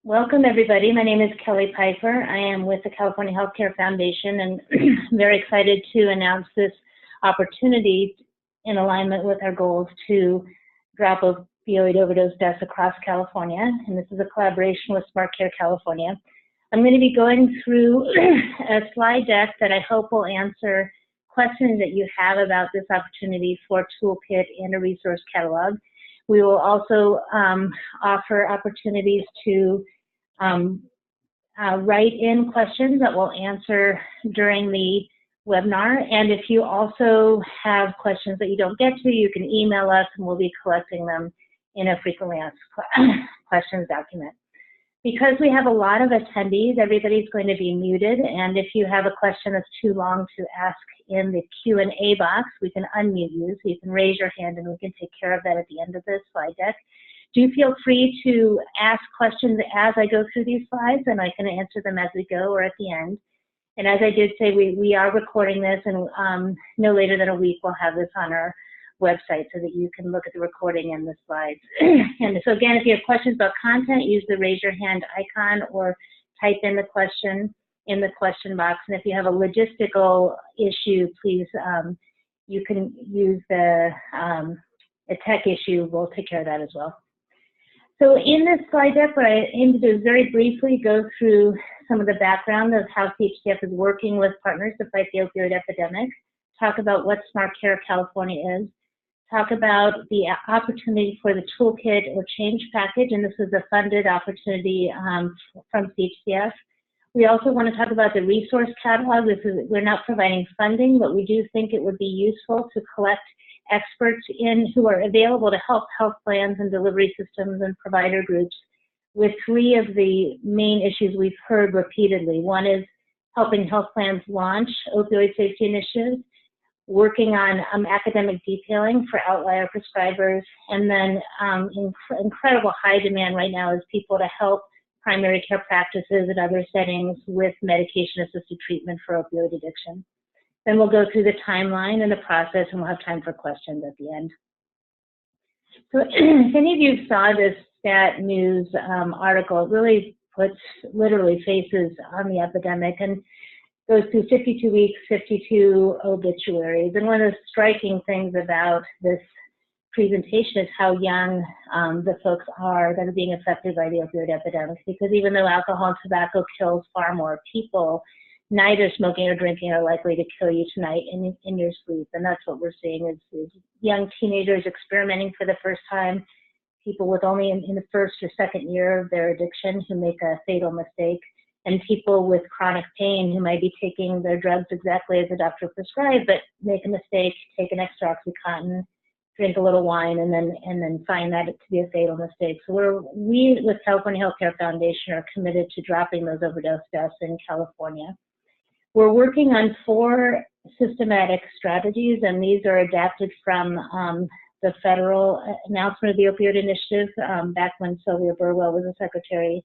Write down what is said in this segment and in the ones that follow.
Welcome, everybody. My name is Kelly Piper. I am with the California Healthcare Foundation, and I'm very excited to announce this opportunity in alignment with our goals to drop opioid overdose deaths across California. And this is a collaboration with Smart Care California. I'm going to be going through a slide deck that I hope will answer questions that you have about this opportunity for toolkit and a resource catalog. We will also offer opportunities to write in questions that we'll answer during the webinar. And if you also have questions that you don't get to, you can email us and we'll be collecting them in a frequently asked questions document. Because we have a lot of attendees, everybody's going to be muted, and if you have a question that's too long to ask in the Q&A box, we can unmute you, so you can raise your hand and we can take care of that at the end of this slide deck. Do feel free to ask questions as I go through these slides, and I can answer them as we go or at the end. And as I did say, we are recording this, and no later than a week we'll have this on our website so that you can look at the recording and the slides. And so again, if you have questions about content, use the raise your hand icon or type in the question in the question box. And if you have a logistical issue, please, you can use the a tech issue. We'll take care of that as well. So in this slide deck, what I aim to do is very briefly go through some of the background of how CHCF is working with partners to fight the opioid epidemic, talk about what Smart Care California is, talk about the opportunity for the toolkit or change package, and this is a funded opportunity from CHCF. We also want to talk about the resource catalog. We're not providing funding, but we do think it would be useful to collect experts who are available to help health plans and delivery systems and provider groups with three of the main issues we've heard repeatedly. One is helping health plans launch opioid safety initiatives, working on academic detailing for outlier prescribers, and then incredible high demand right now is people to help primary care practices and other settings with medication-assisted treatment for opioid addiction. Then we'll go through the timeline and the process, and we'll have time for questions at the end. So if any of you saw this Stat News article, it really puts literally faces on the epidemic and goes through 52 weeks, 52 obituaries. And one of the striking things about this presentation is how young the folks are that are being affected by the opioid epidemic, because even though alcohol and tobacco kills far more people, neither smoking or drinking are likely to kill you tonight in your sleep. And that's what we're seeing is young teenagers experimenting for the first time, people with only in the first or second year of their addiction who make a fatal mistake, and people with chronic pain who might be taking their drugs exactly as the doctor prescribed, but make a mistake, take an extra OxyContin, drink a little wine, and then find that to be a fatal mistake. So we with California Healthcare Foundation are committed to dropping those overdose deaths in California. We're working on 4 systematic strategies, and these are adapted from the federal announcement of the opioid initiative back when Sylvia Burwell was the secretary.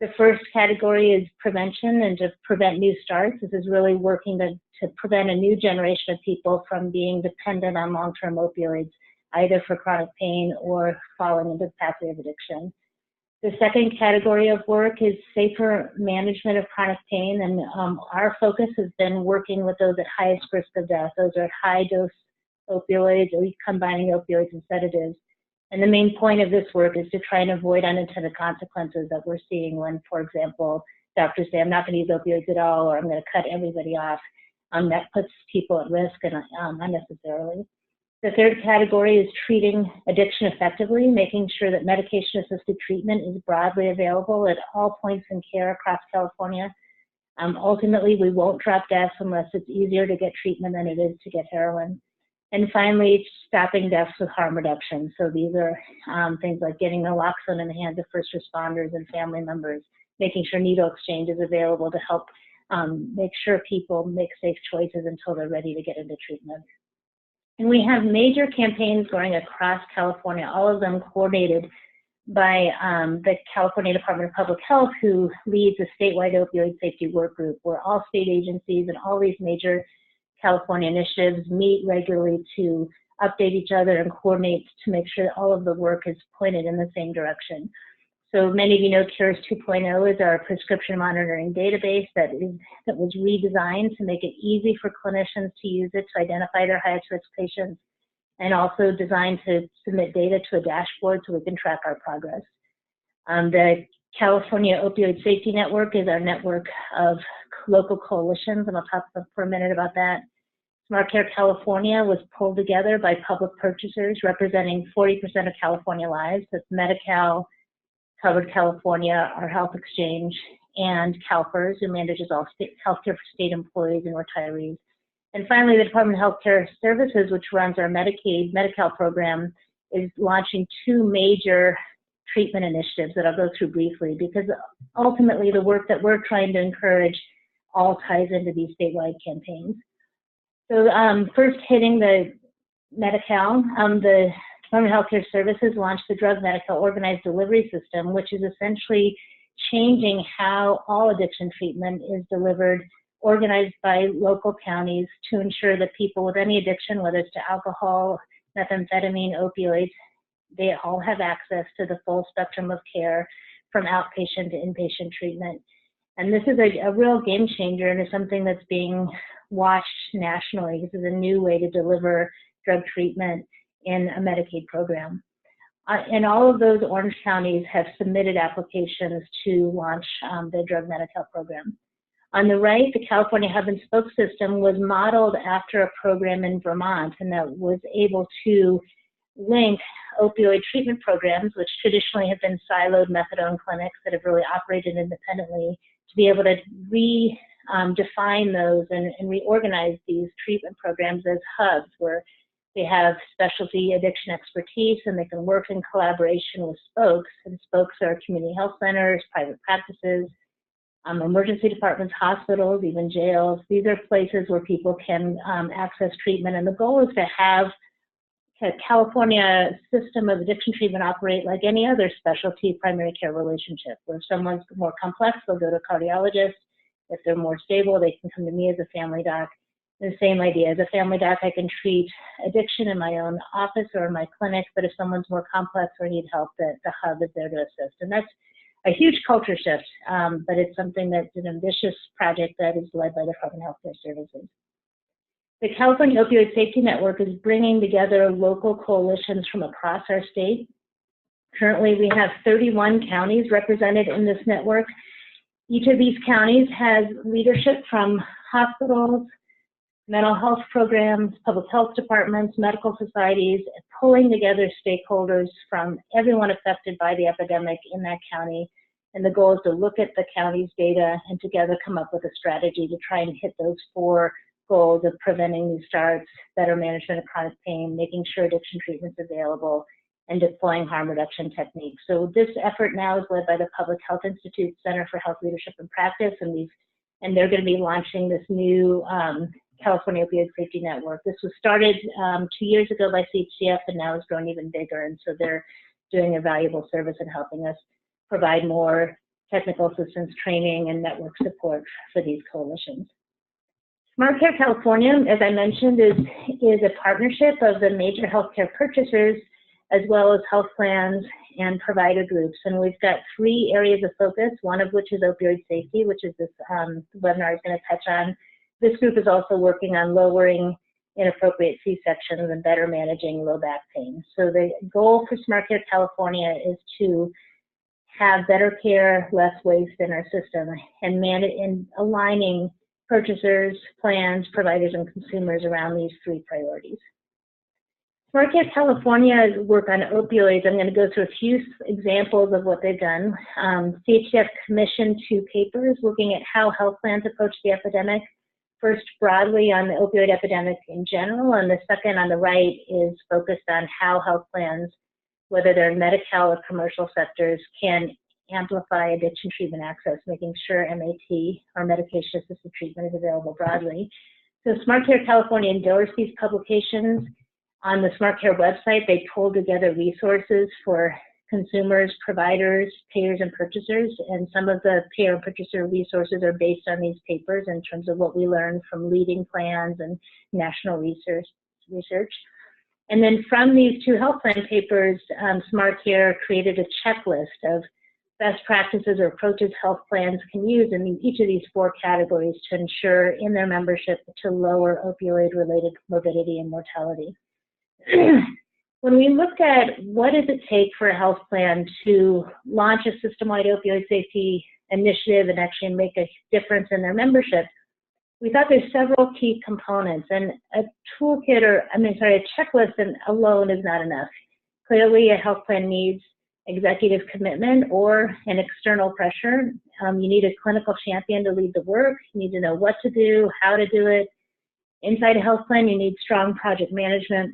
The first category is prevention and to prevent new starts. This is really working to prevent a new generation of people from being dependent on long-term opioids, either for chronic pain or falling into the pathway of addiction. The second category of work is safer management of chronic pain, and our focus has been working with those at highest risk of death. Those are high-dose opioids or combining opioids and sedatives. And the main point of this work is to try and avoid unintended consequences that we're seeing when, for example, doctors say, I'm not going to use opioids at all, or I'm going to cut everybody off. That puts people at risk and unnecessarily. The third category is treating addiction effectively, making sure that medication-assisted treatment is broadly available at all points in care across California. Ultimately, we won't drop deaths unless it's easier to get treatment than it is to get heroin. And finally, stopping deaths with harm reduction. So these are things like getting naloxone in the hands of first responders and family members, making sure needle exchange is available to help make sure people make safe choices until they're ready to get into treatment. And we have major campaigns going across California, all of them coordinated by the California Department of Public Health, who leads a statewide opioid safety work group, where all state agencies and all these major California initiatives meet regularly to update each other and coordinate to make sure that all of the work is pointed in the same direction. So many of you know CURES 2.0 is our prescription monitoring database that was redesigned to make it easy for clinicians to use it to identify their highest risk patients, and also designed to submit data to a dashboard so we can track our progress. The California Opioid Safety Network is our network of local coalitions, and I'll talk for a minute about that. Smart Care California was pulled together by public purchasers representing 40% of California lives. That's Medi-Cal, Covered California, our health exchange, and CalPERS, who manages all healthcare for state employees and retirees. And finally, the Department of Healthcare Services, which runs our Medicaid, Medi-Cal program, is launching 2 major treatment initiatives that I'll go through briefly, because ultimately the work that we're trying to encourage all ties into these statewide campaigns. So first hitting the Medi-Cal, the Department of Healthcare Services launched the Drug Medi-Cal Organized Delivery System, which is essentially changing how all addiction treatment is delivered, organized by local counties to ensure that people with any addiction, whether it's to alcohol, methamphetamine, opioids, they all have access to the full spectrum of care from outpatient to inpatient treatment. And this is a real game changer, and is something that's being watched nationally. This is a new way to deliver drug treatment in a Medicaid program. And all of those orange counties have submitted applications to launch the Drug Medi-Cal program. On the right, the California Hub and Spoke system was modeled after a program in Vermont, and that was able to link opioid treatment programs, which traditionally have been siloed methadone clinics that have really operated independently, to be able to redefine those and reorganize these treatment programs as hubs where they have specialty addiction expertise and they can work in collaboration with spokes. And spokes are community health centers, private practices, emergency departments, hospitals, even jails. These are places where people can access treatment. And the goal is to have a California system of addiction treatment operate like any other specialty primary care relationship, where if someone's more complex, they'll go to a cardiologist. If they're more stable, they can come to me as a family doc. The same idea. As a family doc, I can treat addiction in my own office or in my clinic, but if someone's more complex or need help, the hub is there to assist. And that's a huge culture shift, but it's something that's an ambitious project that is led by the Department of Healthcare Services. The California Opioid Safety Network is bringing together local coalitions from across our state. Currently, we have 31 counties represented in this network. Each of these counties has leadership from hospitals, mental health programs, public health departments, medical societies, pulling together stakeholders from everyone affected by the epidemic in that county. And the goal is to look at the county's data and together come up with a strategy to try and hit those 4 goals of preventing new starts, better management of chronic pain, making sure addiction treatment is available, and deploying harm reduction techniques. So this effort now is led by the Public Health Institute Center for Health Leadership and Practice, and they're going to be launching this new California Opioid Safety Network. This was started 2 years ago by CHCF, and now it's grown even bigger, and so they're doing a valuable service in helping us provide more technical assistance, training, and network support for these coalitions. Smart Care California, as I mentioned, is a partnership of the major healthcare purchasers as well as health plans and provider groups. And we've got 3 areas of focus, one of which is opioid safety, which is this webinar is going to touch on. This group is also working on lowering inappropriate C-sections and better managing low back pain. So the goal for Smart Care California is to have better care, less waste in our system, and aligning purchasers, plans, providers, and consumers around these 3 priorities. Smart Care California's work on opioids, I'm going to go through a few examples of what they've done. CHCF commissioned 2 papers looking at how health plans approach the epidemic. First, broadly on the opioid epidemic in general, and the second on the right is focused on how health plans, whether they're in Medi-Cal or commercial sectors, can amplify addiction treatment access, making sure MAT, or medication-assisted treatment, is available broadly. So Smart Care California endorsed these publications. On the Smart Care website, they pulled together resources for consumers, providers, payers, and purchasers, and some of the payer and purchaser resources are based on these papers in terms of what we learned from leading plans and national research. And then from these two health plan papers, SmartCare created a checklist of best practices or approaches health plans can use in each of these 4 categories to ensure in their membership to lower opioid-related morbidity and mortality. When we looked at what does it take for a health plan to launch a system-wide opioid safety initiative and actually make a difference in their membership, we thought there's several key components, and a toolkit, a checklist alone is not enough. Clearly, a health plan needs executive commitment or an external pressure. You need a clinical champion to lead the work. You need to know what to do, how to do it. Inside a health plan, you need strong project management.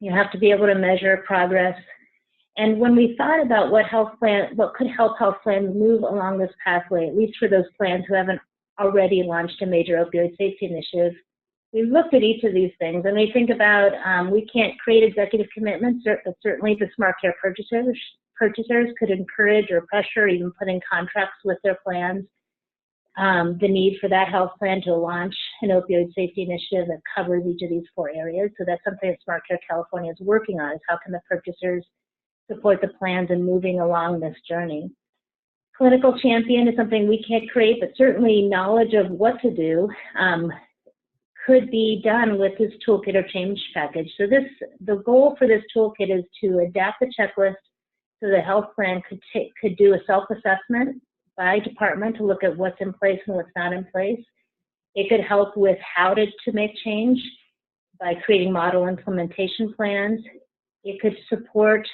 You have to be able to measure progress. And when we thought about what could help health plans move along this pathway, at least for those plans who haven't already launched a major opioid safety initiative, we looked at each of these things, and we think about, we can't create executive commitments, but certainly the SmartCare purchasers could encourage or pressure, even put in contracts with their plans, the need for that health plan to launch an opioid safety initiative that covers each of these 4 areas. So that's something that SmartCare California is working on, is how can the purchasers support the plans in moving along this journey. Clinical champion is something we can't create, but certainly knowledge of what to do could be done with this toolkit or change package. So the goal for this toolkit is to adapt the checklist so the health plan could do a self-assessment by department to look at what's in place and what's not in place. It could help with how to make change by creating model implementation plans. It could support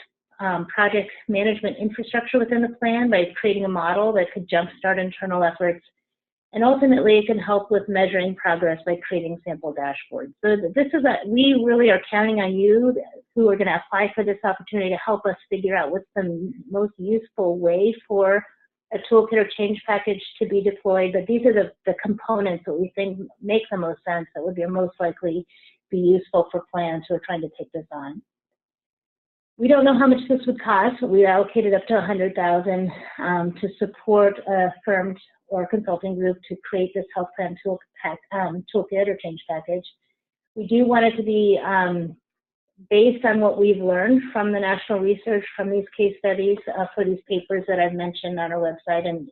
project management infrastructure within the plan by creating a model that could jumpstart internal efforts. And ultimately, it can help with measuring progress by creating sample dashboards. So we really are counting on you who are going to apply for this opportunity to help us figure out what's the most useful way for a toolkit or change package to be deployed. But these are the components that we think make the most sense, that would be most likely be useful for plans who are trying to take this on. We don't know how much this would cost, but we allocated up to $100,000 to support a firm or consulting group to create this health plan toolkit or change package. We do want it to be based on what we've learned from the national research from these case studies for these papers that I've mentioned on our website. And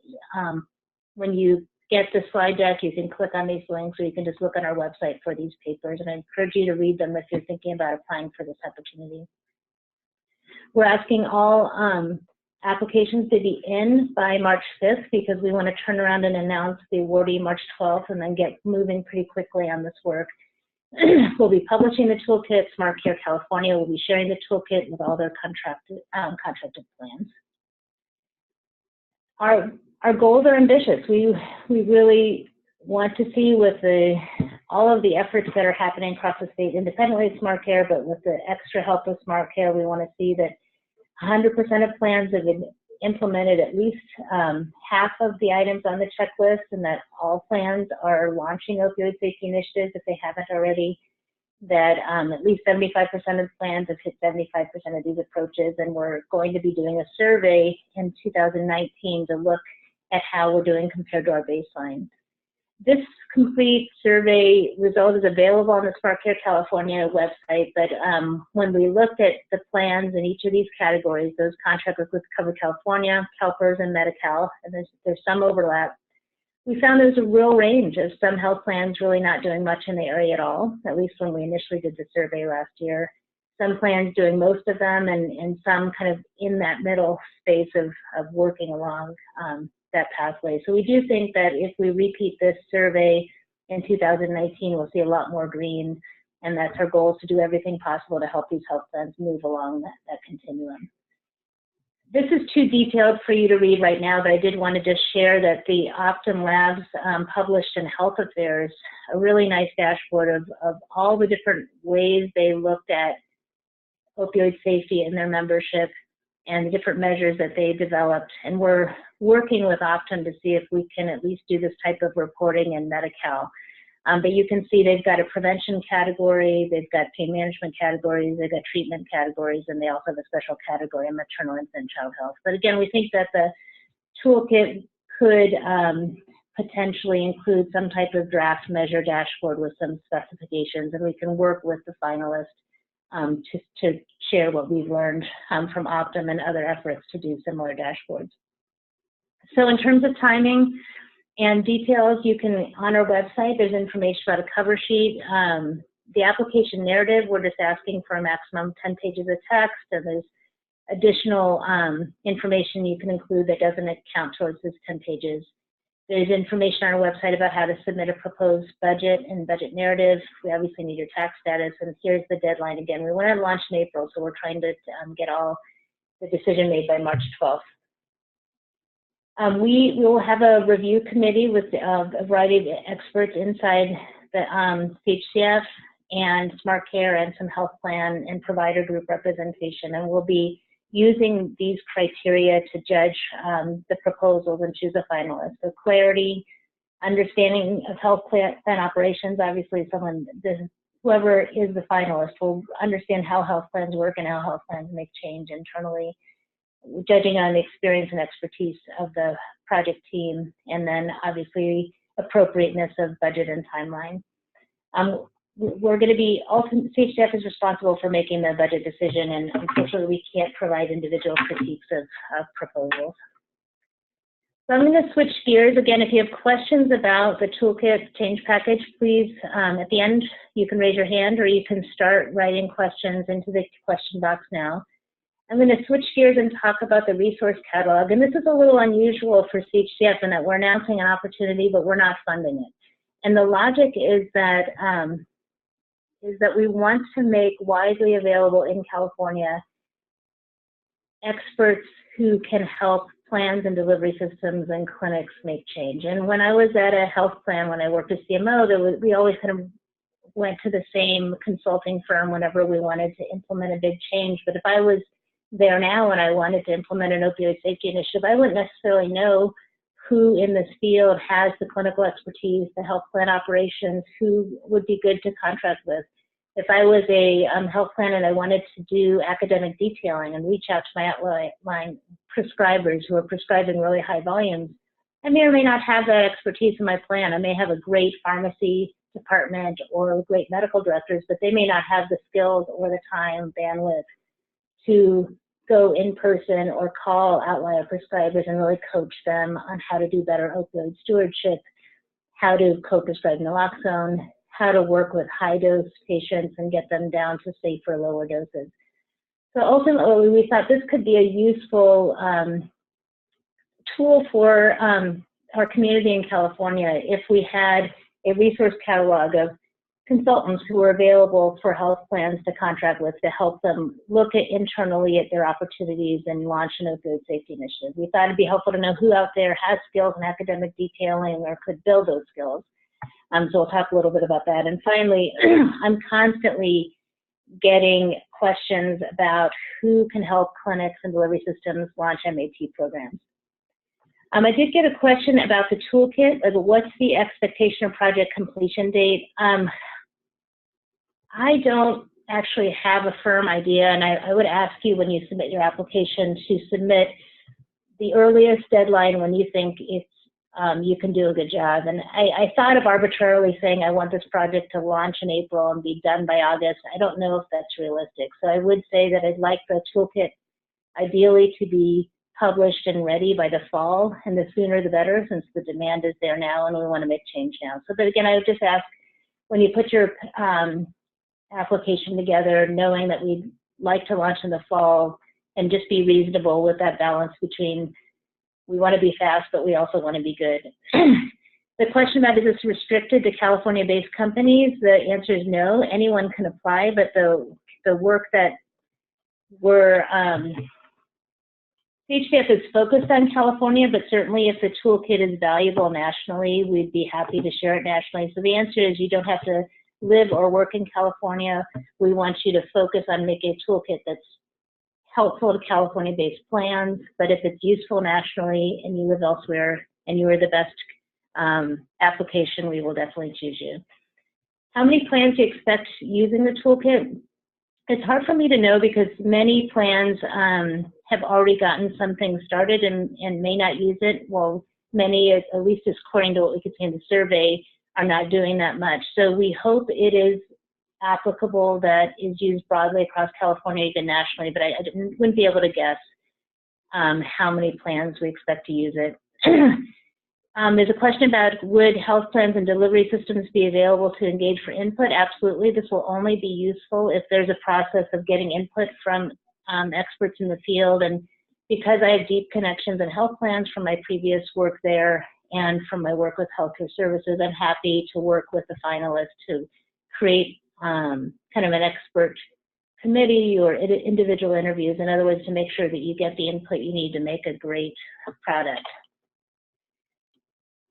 when you get the slide deck, you can click on these links, or you can just look on our website for these papers. And I encourage you to read them if you're thinking about applying for this opportunity. We're asking all applications to be in by March 5th because we want to turn around and announce the awardee March 12th and then get moving pretty quickly on this work. We'll be publishing the toolkit. SmartCare California will be sharing the toolkit with all their contracted plans. Our goals are ambitious. We really want to see with all of the efforts that are happening across the state independently of SmartCare, but with the extra help of SmartCare, we want to see that 100% of plans have been implemented at least half of the items on the checklist, and that all plans are launching opioid safety initiatives if they haven't already, that at least 75% of plans have hit 75% of these approaches, and we're going to be doing a survey in 2019 to look at how we're doing compared to our baseline. This complete survey result is available on the SmartCare California website, but when we looked at the plans in each of these categories, those contractors with Cover California, CalPERS, and Medi-Cal, and there's some overlap, we found there's a real range of some health plans really not doing much in the area at all, at least when we initially did the survey last year. Some plans doing most of them, and some kind of in that middle space of working along that pathway. So we do think that if we repeat this survey in 2019, we'll see a lot more green, and that's our goal, is to do everything possible to help these health plans move along that continuum. This is too detailed for you to read right now, but I did want to just share that the Optum Labs published in Health Affairs a really nice dashboard of all the different ways they looked at opioid safety in their membership and the different measures that they developed. And we're working with Optum to see if we can at least do this type of reporting in Medi-Cal. But you can see they've got a prevention category, they've got pain management categories, they've got treatment categories, and they also have a special category in maternal, infant, and child health. But again, we think that the toolkit could potentially include some type of draft measure dashboard with some specifications, and we can work with the finalists to share what we've learned from Optum and other efforts to do similar dashboards. So in terms of timing and details, you can, on our website, there's information about a cover sheet. The application narrative, we're just asking for a maximum 10 pages of text, and there's additional information you can include that doesn't count towards this 10 pages. There's information on our website about how to submit a proposed budget and budget narrative. We obviously need your tax status, and here's the deadline again. We want to launch in April, so we're trying to get all the decision made by March 12th. We will have a review committee with a variety of experts inside the CHCF and Smart Care and some health plan and provider group representation, and we'll be using these criteria to judge the proposals and choose a finalist. So clarity, understanding of health plan operations, obviously whoever is the finalist will understand how health plans work and how health plans make change internally, judging on the experience and expertise of the project team, and then obviously appropriateness of budget and timeline. We're going to be, CHCF is responsible for making the budget decision, and unfortunately we can't provide individual critiques of proposals. So I'm going to switch gears. Again, if you have questions about the toolkit change package, please, at the end, you can raise your hand or you can start writing questions into the question box now. I'm going to switch gears and talk about the resource catalog. And this is a little unusual for CHCF in that we're announcing an opportunity, but we're not funding it. And the logic is that we want to make widely available in California experts who can help plans and delivery systems and clinics make change. And when I was at a health plan, when I worked at CMO, we always kind of went to the same consulting firm whenever we wanted to implement a big change. But if I was there now and I wanted to implement an opioid safety initiative, I wouldn't necessarily know who in this field has the clinical expertise, the health plan operations, who would be good to contract with. If I was a health plan and I wanted to do academic detailing and reach out to my outline prescribers who are prescribing really high volumes, I may or may not have that expertise in my plan. I may have a great pharmacy department or great medical directors, but they may not have the skills or the time, bandwidth to go in person or call outlier prescribers and really coach them on how to do better opioid stewardship, how to co-prescribe naloxone, how to work with high-dose patients and get them down to safer, lower doses. So ultimately, we thought this could be a useful tool for our community in California if we had a resource catalog of consultants who are available for health plans to contract with to help them look internally at their opportunities and launch an opioid safety initiative. We thought it'd be helpful to know who out there has skills in academic detailing or could build those skills. So we'll talk a little bit about that. And finally, I'm constantly getting questions about who can help clinics and delivery systems launch MAT programs. I did get a question about the toolkit, like what's the expectation of project completion date? I don't actually have a firm idea, and I would ask you when you submit your application to submit the earliest deadline when you think it's you can do a good job. And I thought of arbitrarily saying I want this project to launch in April and be done by August. I don't know if that's realistic. So I would say that I'd like the toolkit ideally to be published and ready by the fall, and the sooner the better, since the demand is there now and we want to make change now. So, but again, I would just ask, when you put your application together, knowing that we'd like to launch in the fall, and just be reasonable with that balance between we want to be fast, but we also want to be good. The question about is this restricted to California-based companies? The answer is no. Anyone can apply, but the work that we're CHCF is focused on California, but certainly if the toolkit is valuable nationally, we'd be happy to share it nationally. So the answer is you don't have to live or work in California. We want you to focus on making a toolkit that's helpful to California-based plans, but if it's useful nationally and you live elsewhere and you are the best application, we will definitely choose you. How many plans do you expect using the toolkit? It's hard for me to know because many plans have already gotten something started and may not use it. Well, many, at least according to what we could see in the survey, are not doing that much. So we hope it is applicable that is used broadly across California, even nationally, but I wouldn't be able to guess how many plans we expect to use it. There's a question about would health plans and delivery systems be available to engage for input? Absolutely. This will only be useful if there's a process of getting input from experts in the field. And because I have deep connections in health plans from my previous work there and from my work with healthcare services, I'm happy to work with the finalists to create kind of an expert committee or individual interviews. In other words, to make sure that you get the input you need to make a great product.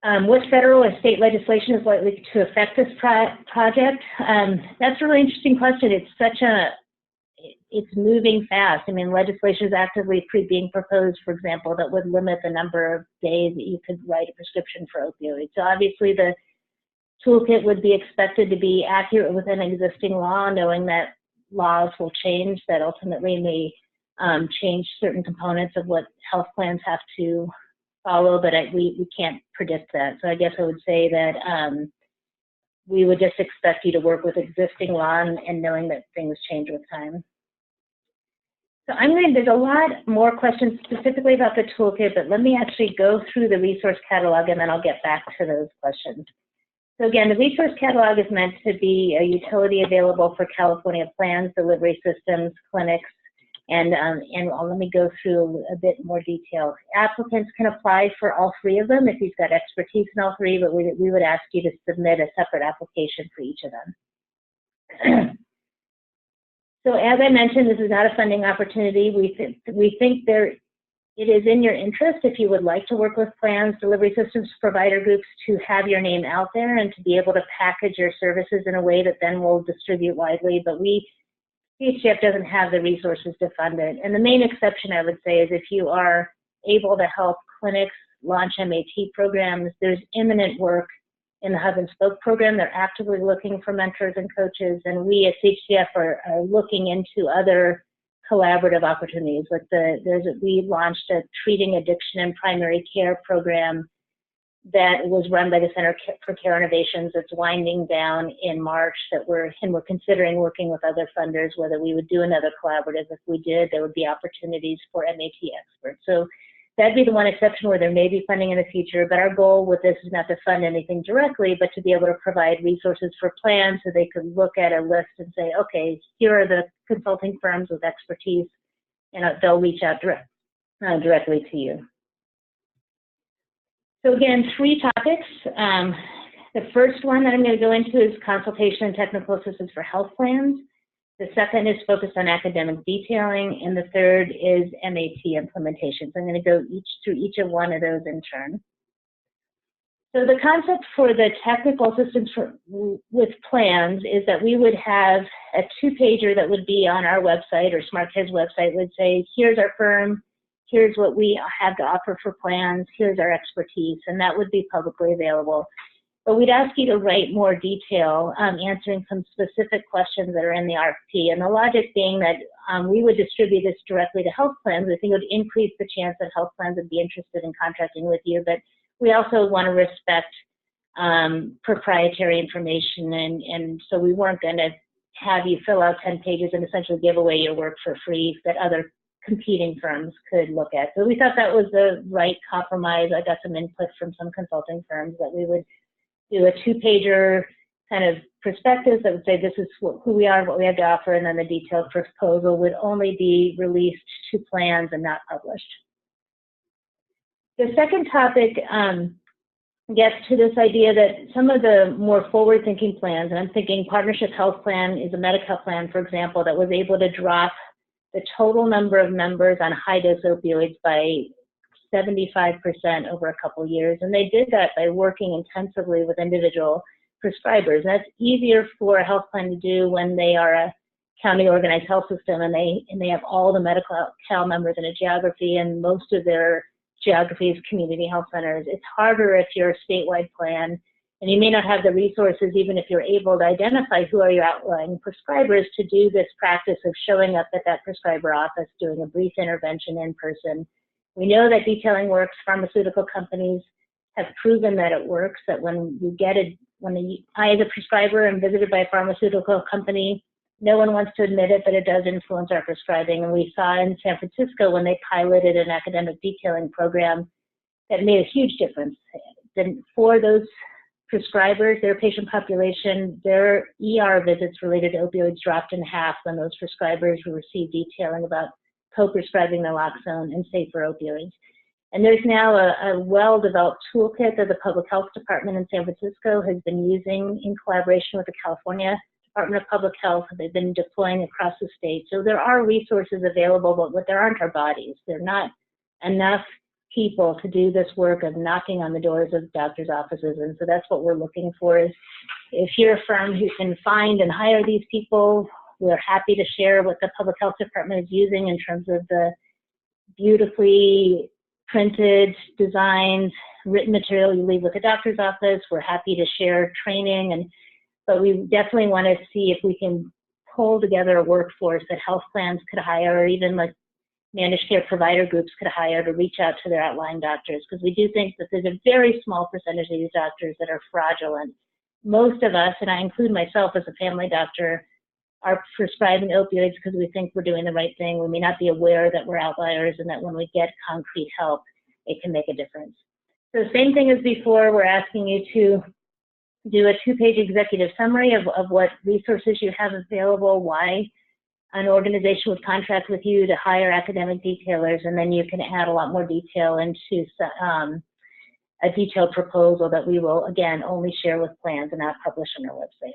What federal or state legislation is likely to affect this project? That's a really interesting question. It's moving fast. I mean, legislation is actively being proposed, for example, that would limit the number of days that you could write a prescription for opioids. So obviously the toolkit would be expected to be accurate within existing law, knowing that laws will change that ultimately may change certain components of what health plans have to follow, but we can't predict that. So I guess I would say that we would just expect you to work with existing law and knowing that things change with time. So there's a lot more questions specifically about the toolkit, but let me actually go through the resource catalog and then I'll get back to those questions. So again, the resource catalog is meant to be a utility available for California plans, delivery systems, clinics, and let me go through a bit more detail. Applicants can apply for all three of them if you've got expertise in all three, but we would ask you to submit a separate application for each of them. So as I mentioned, this is not a funding opportunity. We think it is in your interest, if you would like to work with plans, delivery systems, provider groups, to have your name out there and to be able to package your services in a way that then will distribute widely. But CHCF doesn't have the resources to fund it. And the main exception, I would say, is if you are able to help clinics launch MAT programs. There's imminent work in the Hub and Spoke program. They're actively looking for mentors and coaches, and we at CHCF are looking into other collaborative opportunities. Like we launched a treating addiction and primary care program that was run by the Center for Care Innovations. It's winding down in March. We're considering working with other funders, whether we would do another collaborative. If we did, there would be opportunities for MAT experts. So that'd be the one exception where there may be funding in the future, but our goal with this is not to fund anything directly, but to be able to provide resources for plans so they could look at a list and say, okay, here are the consulting firms with expertise, and they'll reach out directly to you. So again, 3 topics. The first one that I'm going to go into is consultation and technical assistance for health plans. The second is focused on academic detailing, and the third is MAT implementation. So I'm going to go through each of one of those in turn. So the concept for the technical assistance with plans is that we would have a 2-pager that would be on our website, or SmartCare's website would say, here's our firm, here's what we have to offer for plans, here's our expertise, and that would be publicly available. But we'd ask you to write more detail, answering some specific questions that are in the RFP. And the logic being that we would distribute this directly to health plans. I think it would increase the chance that health plans would be interested in contracting with you. But we also want to respect proprietary information. And so we weren't going to have you fill out 10 pages and essentially give away your work for free that other competing firms could look at. So we thought that was the right compromise. I got some input from some consulting firms that we would do a 2-pager kind of prospectus that would say this is who we are, what we have to offer, and then the detailed proposal would only be released to plans and not published. The second topic gets to this idea that some of the more forward-thinking plans, and I'm thinking Partnership Health Plan is a Medi-Cal plan, for example, that was able to drop the total number of members on high-dose opioids by 75% over a couple of years. And they did that by working intensively with individual prescribers. That's easier for a health plan to do when they are a county organized health system and they have all the Medi-Cal members in a geography, and most of their geography is community health centers. It's harder if you're a statewide plan and you may not have the resources, even if you're able to identify who are your outlying prescribers, to do this practice of showing up at that prescriber office, doing a brief intervention in person. We know that detailing works. Pharmaceutical companies have proven that it works, that when you get a I, as a prescriber, am visited by a pharmaceutical company, no one wants to admit it, but it does influence our prescribing. And we saw in San Francisco when they piloted an academic detailing program that made a huge difference. Then for those prescribers, their patient population, their ER visits related to opioids dropped in half when those prescribers who received detailing about co-prescribing naloxone and safer opioids. And there's now a well-developed toolkit that the Public Health Department in San Francisco has been using in collaboration with the California Department of Public Health. They've been deploying across the state. So there are resources available, but what there aren't are bodies. There are not enough people to do this work of knocking on the doors of doctors' offices. And so that's what we're looking for is if you're a firm who can find and hire these people, we're happy to share what the Public Health Department is using in terms of the beautifully printed, designed, written material you leave with the doctor's office. We're happy to share training, but we definitely want to see if we can pull together a workforce that health plans could hire, or even like managed care provider groups could hire to reach out to their outlying doctors, because we do think that there's a very small percentage of these doctors that are fraudulent. Most of us, and I include myself as a family doctor, are prescribing opioids because we think we're doing the right thing. We may not be aware that we're outliers and that when we get concrete help, it can make a difference. So same thing as before, we're asking you to do a 2-page executive summary of what resources you have available, why an organization would contract with you to hire academic detailers, and then you can add a lot more detail into a detailed proposal that we will, again, only share with plans and not publish on our website.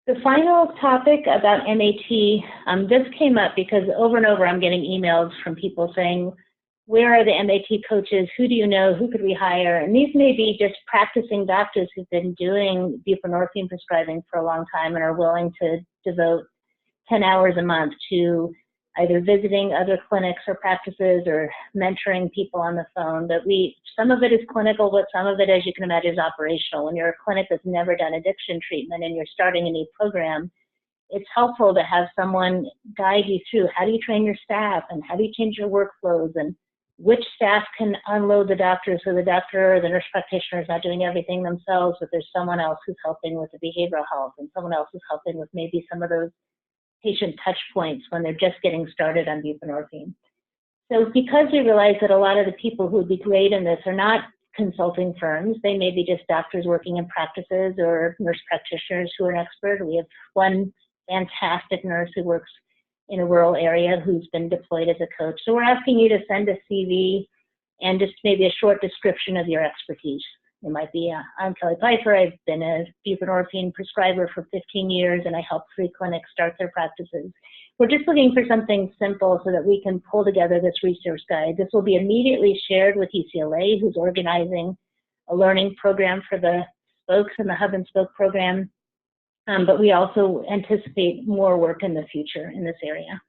The final topic about MAT, this came up because over and over I'm getting emails from people saying, where are the MAT coaches? Who do you know? Who could we hire? And these may be just practicing doctors who've been doing buprenorphine prescribing for a long time and are willing to devote 10 hours a month to either visiting other clinics or practices or mentoring people on the phone. But some of it is clinical, but some of it, as you can imagine, is operational. When you're a clinic that's never done addiction treatment and you're starting a new program, it's helpful to have someone guide you through how do you train your staff and how do you change your workflows and which staff can unload the doctor so the doctor or the nurse practitioner is not doing everything themselves, but there's someone else who's helping with the behavioral health and someone else who's helping with maybe some of those patient touch points when they're just getting started on buprenorphine. So because we realize that a lot of the people who would be great in this are not consulting firms, they may be just doctors working in practices or nurse practitioners who are an expert. We have one fantastic nurse who works in a rural area who's been deployed as a coach. So we're asking you to send a CV and just maybe a short description of your expertise. It might be, I'm Kelly Pfeiffer, I've been a buprenorphine prescriber for 15 years and I help 3 clinics start their practices. We're just looking for something simple so that we can pull together this resource guide. This will be immediately shared with UCLA, who's organizing a learning program for the spokes in the hub and spoke program. But we also anticipate more work in the future in this area.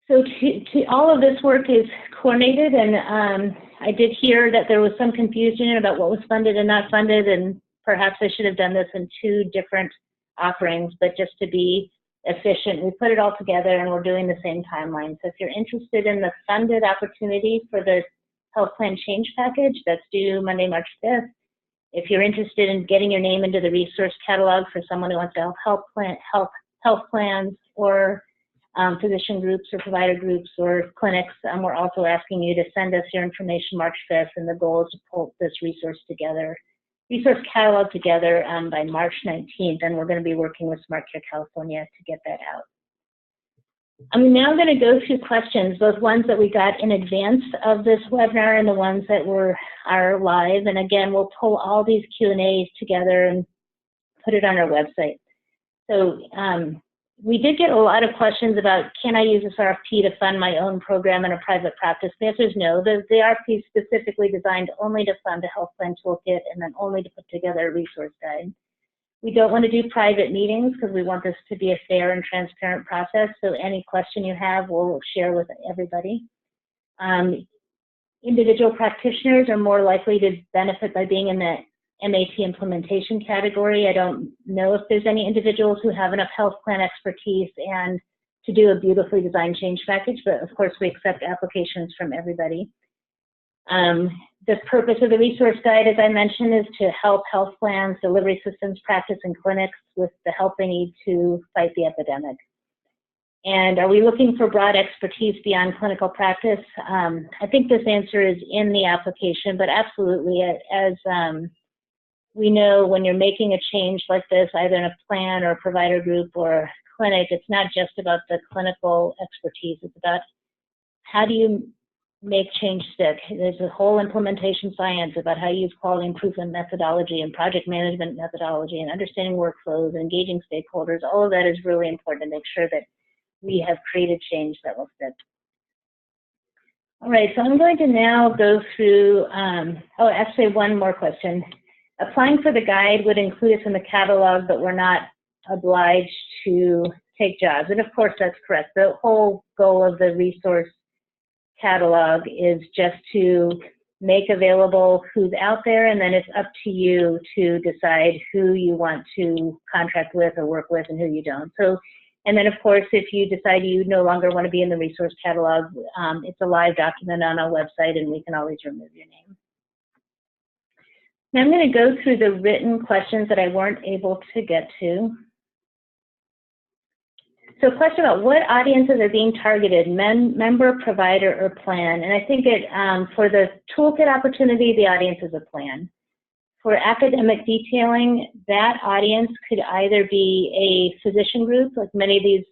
So all of this work is coordinated, and I did hear that there was some confusion about what was funded and not funded, and perhaps I should have done this in 2 different offerings, but just to be efficient, we put it all together and we're doing the same timeline. So if you're interested in the funded opportunity for the health plan change package, that's due Monday, March 5th. If you're interested in getting your name into the resource catalog for someone who wants to help health plans or physician groups or provider groups or clinics, we're also asking you to send us your information March 5th, and the goal is to pull this resource catalog together by March 19th, and we're going to be working with Smart Care California to get that out. I'm now going to go through questions, both ones that we got in advance of this webinar and the ones that are live. And again, we'll pull all these Q&As together and put it on our website. So we did get a lot of questions about, can I use this RFP to fund my own program in a private practice? The answer is no. The RFP is specifically designed only to fund a health plan toolkit and then only to put together a resource guide. We don't want to do private meetings because we want this to be a fair and transparent process. So any question you have, we'll share with everybody. Individual practitioners are more likely to benefit by being in the MAT implementation category. I don't know if there's any individuals who have enough health plan expertise and to do a beautifully designed change package, but of course we accept applications from everybody. The purpose of the resource guide, as I mentioned, is to help health plans, delivery systems, practice, and clinics with the help they need to fight the epidemic. And are we looking for broad expertise beyond clinical practice? I think this answer is in the application, but absolutely, as we know, when you're making a change like this, either in a plan or a provider group or a clinic, it's not just about the clinical expertise, it's about how do you make change stick. There's a whole implementation science about how you use quality improvement methodology and project management methodology and understanding workflows and engaging stakeholders. All of that is really important to make sure that we have created change that will stick. All right, so I'm going to now go through, actually one more question. Applying for the guide would include us in the catalog, but we're not obliged to take jobs. And of course, that's correct. The whole goal of the resource catalog is just to make available who's out there, and then it's up to you to decide who you want to contract with or work with and who you don't. So, and then of course, if you decide you no longer want to be in the resource catalog, it's a live document on our website and we can always remove your name. Now I'm going to go through the written questions that I weren't able to get to. So a question about what audiences are being targeted, member, provider, or plan. And I think for the toolkit opportunity, the audience is a plan. For academic detailing, that audience could either be a physician group, like many of these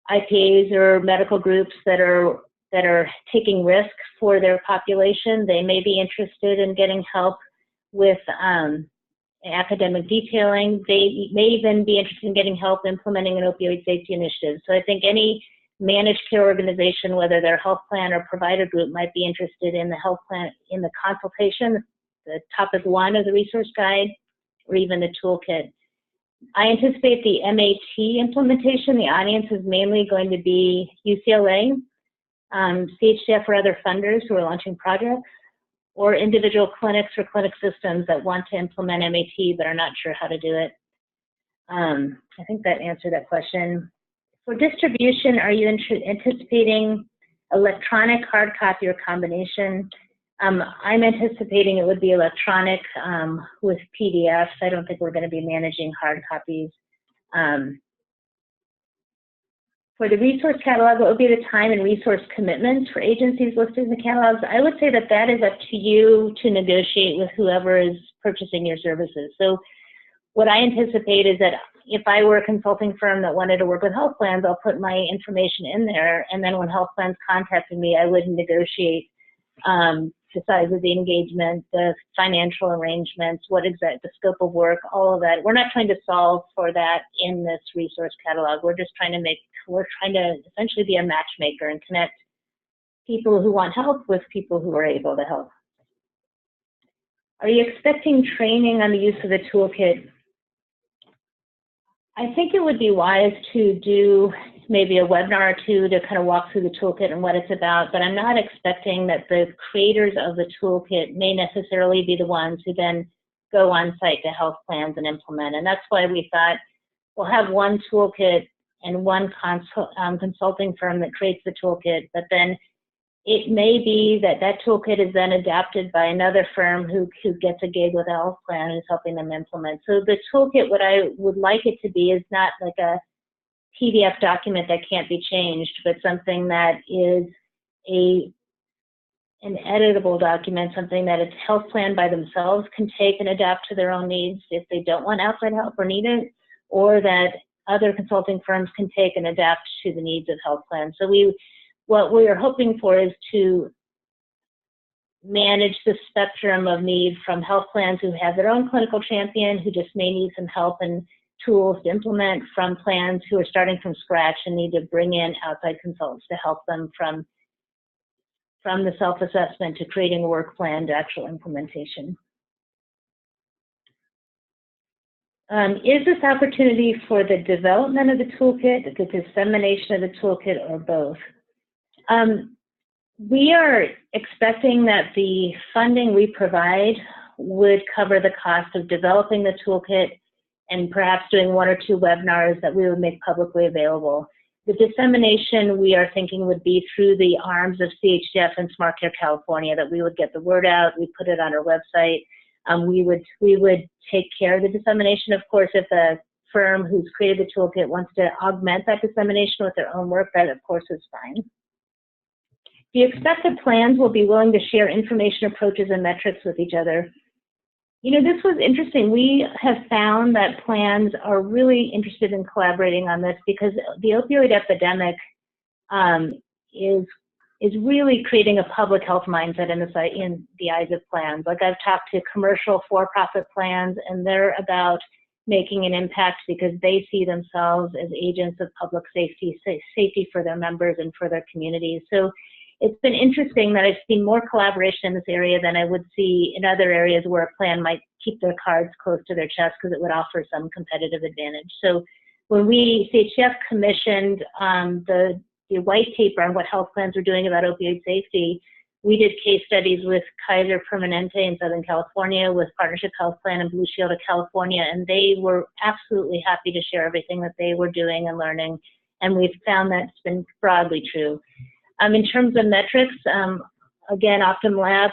IPAs or medical groups that are taking risk for their population. They may be interested in getting help with academic detailing. They may even be interested in getting help implementing an opioid safety initiative. So I think any managed care organization, whether they're health plan or provider group, might be interested in the health plan, in the consultation, the topic 1 of the resource guide, or even the toolkit. I anticipate the MAT implementation, the audience is mainly going to be UCLA, CHCF or other funders who are launching projects, or individual clinics or clinic systems that want to implement MAT but are not sure how to do it. I think that answered that question. For distribution, are you anticipating electronic, hard copy, or combination? I'm anticipating it would be electronic with PDFs. I don't think we're going to be managing hard copies. For the resource catalog, what would be the time and resource commitments for agencies listed in the catalogs? I would say that that is up to you to negotiate with whoever is purchasing your services. So what I anticipate is that if I were a consulting firm that wanted to work with health plans, I'll put my information in there, and then when health plans contacted me, I would negotiate the size of the engagement, the financial arrangements, the scope of work, all of that. We're not trying to solve for that in this resource catalog. We're just trying to essentially be a matchmaker and connect people who want help with people who are able to help. Are you expecting training on the use of the toolkit? I think it would be wise to do maybe a webinar or two to kind of walk through the toolkit and what it's about, but I'm not expecting that the creators of the toolkit may necessarily be the ones who then go on site to health plans and implement. And that's why we thought we'll have one toolkit and one consulting firm that creates the toolkit, but then it may be that that toolkit is then adapted by another firm who gets a gig with a health plan and is helping them implement. So the toolkit, what I would like it to be is not like a PDF document that can't be changed, but something that is an editable document, something that a health plan by themselves can take and adapt to their own needs if they don't want outside help or need it, or that other consulting firms can take and adapt to the needs of health plans. So what we are hoping for is to manage the spectrum of need from health plans who have their own clinical champion, who just may need some help and tools to implement, from plans who are starting from scratch and need to bring in outside consultants to help them from the self-assessment to creating a work plan to actual implementation. Is this opportunity for the development of the toolkit, the dissemination of the toolkit, or both? We are expecting that the funding we provide would cover the cost of developing the toolkit and perhaps doing 1 or 2 webinars that we would make publicly available. The dissemination we are thinking would be through the arms of CHCF and Smart Care California, that we would get the word out, we put it on our website. We would take care of the dissemination. Of course, if a firm who's created the toolkit wants to augment that dissemination with their own work, that of course is fine. Do you expect that plans will be willing to share information, approaches, and metrics with each other? You know, this was interesting. We have found that plans are really interested in collaborating on this because the opioid epidemic is really creating a public health mindset in the eyes of plans. Like, I've talked to commercial for-profit plans, and they're about making an impact because they see themselves as agents of public safety for their members and for their communities. So it's been interesting that I've seen more collaboration in this area than I would see in other areas where a plan might keep their cards close to their chest because it would offer some competitive advantage. So when CHCF commissioned the white paper on what health plans are doing about opioid safety, we did case studies with Kaiser Permanente in Southern California, with Partnership Health Plan and Blue Shield of California, and they were absolutely happy to share everything that they were doing and learning, and we've found that's been broadly true. In terms of metrics, again, Optum Lab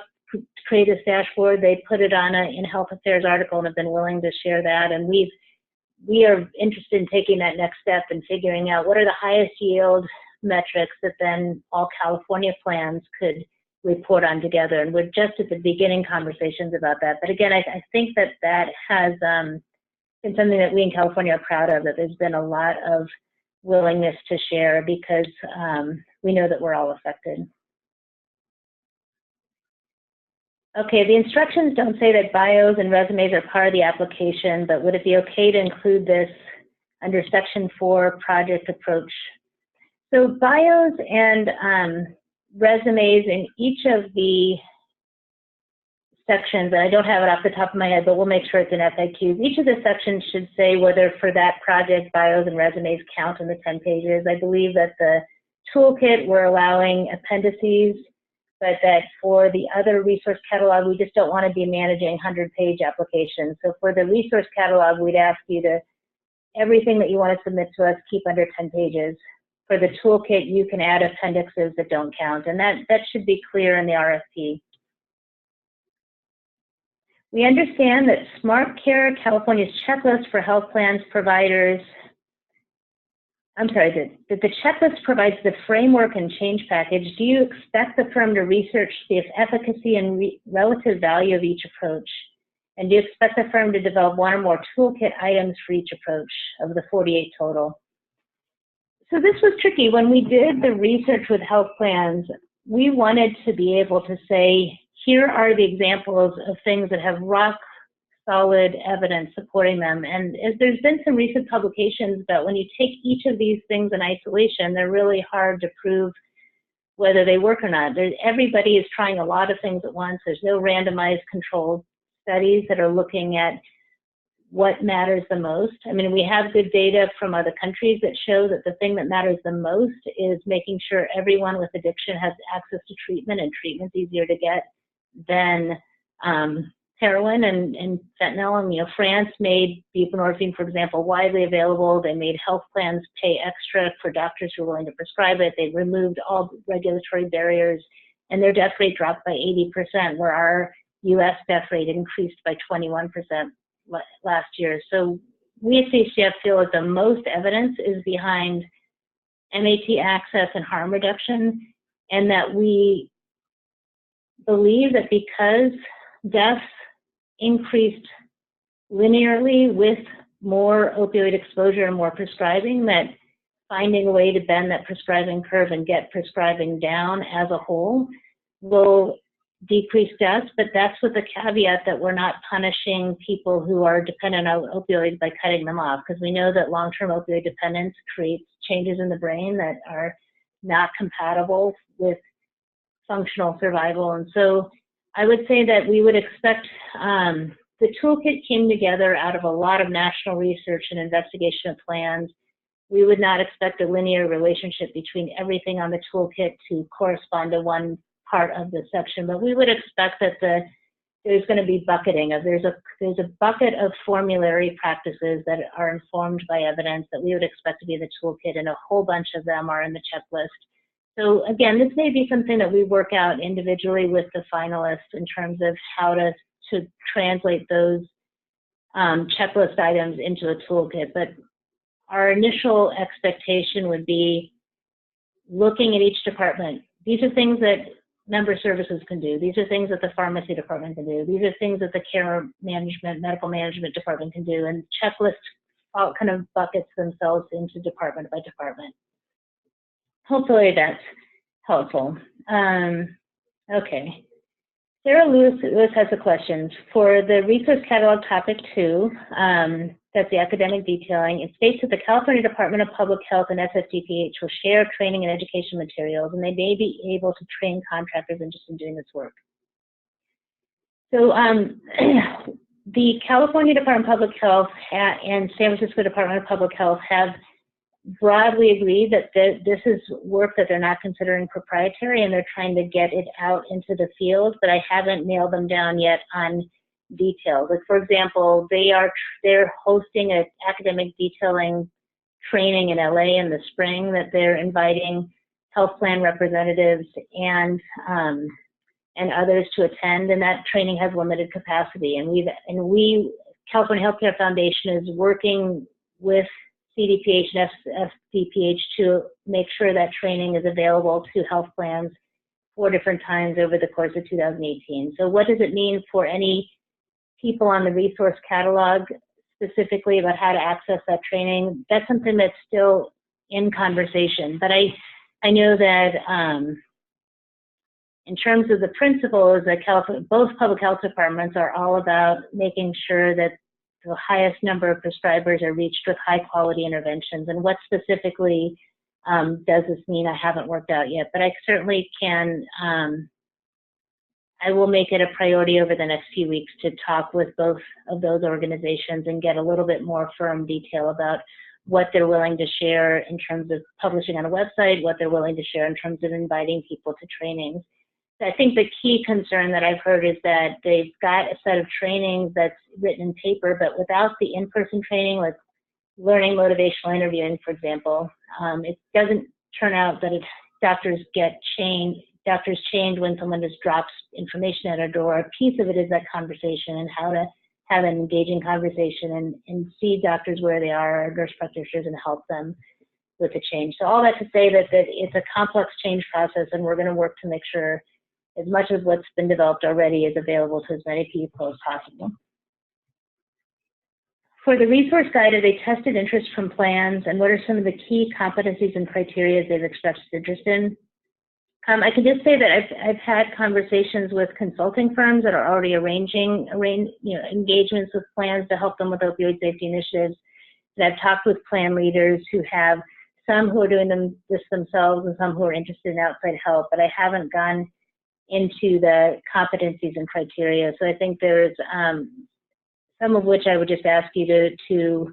created this dashboard. They put it on in Health Affairs article and have been willing to share that, and we are interested in taking that next step and figuring out what are the highest yield metrics that then all California plans could report on together. And we're just at the beginning conversations about that. But again, I think that has been something that we in California are proud of, that there's been a lot of willingness to share because we know that we're all affected. Okay, the instructions don't say that bios and resumes are part of the application, but would it be okay to include this under Section 4 project approach? So bios and resumes in each of the sections, and I don't have it off the top of my head, but we'll make sure it's in FAQs. Each of the sections should say whether for that project bios and resumes count in the 10 pages. I believe that the toolkit we're allowing appendices, but that for the other resource catalog, we just don't want to be managing 100-page applications. So for the resource catalog, we'd ask you to, everything that you want to submit to us, keep under 10 pages. For the toolkit, you can add appendixes that don't count, and that should be clear in the RFP. We understand that Smart Care California's checklist for health plans providers, that the checklist provides the framework and change package. Do you expect the firm to research the efficacy and relative value of each approach? And do you expect the firm to develop one or more toolkit items for each approach of the 48 total? So this was tricky. When we did the research with health plans, we wanted to be able to say, here are the examples of things that have rock solid evidence supporting them. And as there's been some recent publications that when you take each of these things in isolation, they're really hard to prove whether they work or not. Everybody is trying a lot of things at once. There's no randomized controlled studies that are looking at what matters the most. I mean, we have good data from other countries that show that the thing that matters the most is making sure everyone with addiction has access to treatment, and treatment's easier to get than heroin and fentanyl. And, you know, France made buprenorphine, for example, widely available. They made health plans pay extra for doctors who are willing to prescribe it. They removed all regulatory barriers, and their death rate dropped by 80%, where our U.S. death rate increased by 21% last year. So we at CHCF feel that the most evidence is behind MAT access and harm reduction, and that we believe that because deaths increased linearly with more opioid exposure and more prescribing, that finding a way to bend that prescribing curve and get prescribing down as a whole will decrease deaths, but that's with the caveat that we're not punishing people who are dependent on opioids by cutting them off, because we know that long-term opioid dependence creates changes in the brain that are not compatible with functional survival. And so I would say that we would expect, the toolkit came together out of a lot of national research and investigation of plans. We would not expect a linear relationship between everything on the toolkit to correspond to one part of the section, but we would expect that the there's going to be bucketing of, there's a bucket of formulary practices that are informed by evidence that we would expect to be in the toolkit, and a whole bunch of them are in the checklist. So again, this may be something that we work out individually with the finalists in terms of how to translate those checklist items into a toolkit. But our initial expectation would be looking at each department. These are things that member services can do. These are things that the pharmacy department can do. These are things that the care management, medical management department can do. And checklists all kind of buckets themselves into department by department. Hopefully that's helpful. Okay. Sarah Lewis has a question. For the resource catalog topic 2, that's the academic detailing, it states that the California Department of Public Health and SFDPH will share training and education materials, and they may be able to train contractors interested in doing this work. So the California Department of Public Health and San Francisco Department of Public Health have broadly agreed that this is work that they're not considering proprietary, and they're trying to get it out into the field, but I haven't nailed them down yet on details. Like, for example, they're hosting an academic detailing training in LA in the spring that they're inviting health plan representatives and others to attend, and that training has limited capacity. And we California Healthcare Foundation is working with CDPH and FDPH to make sure that training is available to health plans 4 different times over the course of 2018. So what does it mean for any people on the resource catalog specifically about how to access that training? That's something that's still in conversation. But I know that in terms of the principles, that both public health departments are all about making sure that the highest number of prescribers are reached with high quality interventions. And what specifically does this mean? I haven't worked out yet, but I certainly can, I will make it a priority over the next few weeks to talk with both of those organizations and get a little bit more firm detail about what they're willing to share in terms of publishing on a website, what they're willing to share in terms of inviting people to trainings. I think the key concern that I've heard is that they've got a set of trainings that's written in paper, but without the in-person training, like learning motivational interviewing, for example, it doesn't turn out that doctors change when someone just drops information at our door. A piece of it is that conversation and how to have an engaging conversation and see doctors where they are, nurse practitioners, and help them with the change. So all that to say that it's a complex change process, and we're going to work to make sure as much of what's been developed already is available to as many people as possible. For the resource guide, are they tested interest from plans, and what are some of the key competencies and criteria they've expressed interest in? I can just say that I've had conversations with consulting firms that are already arranging engagements with plans to help them with opioid safety initiatives. And I've talked with plan leaders who have some who are doing this themselves and some who are interested in outside help, but I haven't gone into the competencies and criteria. So I think there's some of which I would just ask you to